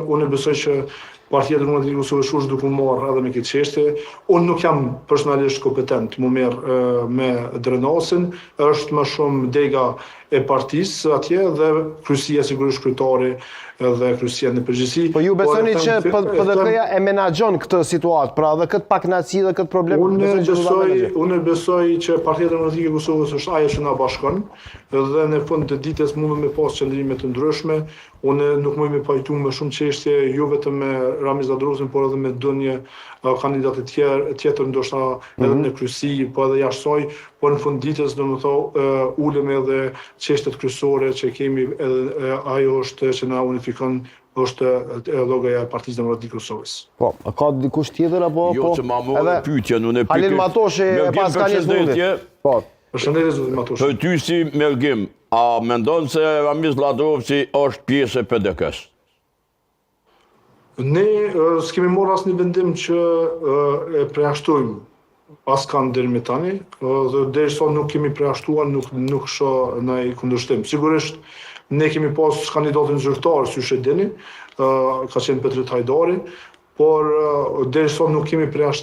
Unë besoj që Partia Demokratike e Kosovës është duke marrë edhe me këtë çështje. Unë nuk jam personalisht kompetent më merr me drenasin, është më shumë dega e partisë atje dhe kryesia sigurisht kryetari dhe kryesia në përgjithësi. Po ju besoni që PDK-ja e menaxhon këtë situatë, pra dhe këtë pakënaqësi dhe këtë problem? Unë besoj që Partia Demokratike e Kosovës është ajo që na bashkon dhe në fund të ditës mundem me pas qëndrime të ndryshme. Unë nuk mund me pajtu me shumë çështje, jo vetëm me Ramiz Zadrozin, por edhe me ndonjë kandidatë tjetër, ndoshta edhe në kryesi, po edhe jashtë saj, por në fund ditës ulem edhe çështjet kryesore që kemi, edhe ajo është që na unifikon, është logoja e Partisë Demokratike Kosovës. Po, ka dikush tjetër apo jo që ma morë pyetjen, unë e pyet. Halil Matoshi pas ka një fundit. Po. Përshëndetje zoti Matoshi. Për ty si Mergim, a mendon se Ramiz Vladrovci është pjesë e PDK-s? Ne s'kemi marrë asnjë vendim që e përjashtojmë askan deri më tani, dhe derisa nuk kemi përjashtuar, nuk shoh ndonjë kundërshtim. Sigurisht ne kemi pas kandidatin zyrtar, siç e dini, ka qenë Petrit Hajdari, por derisa nuk kemi përjashtim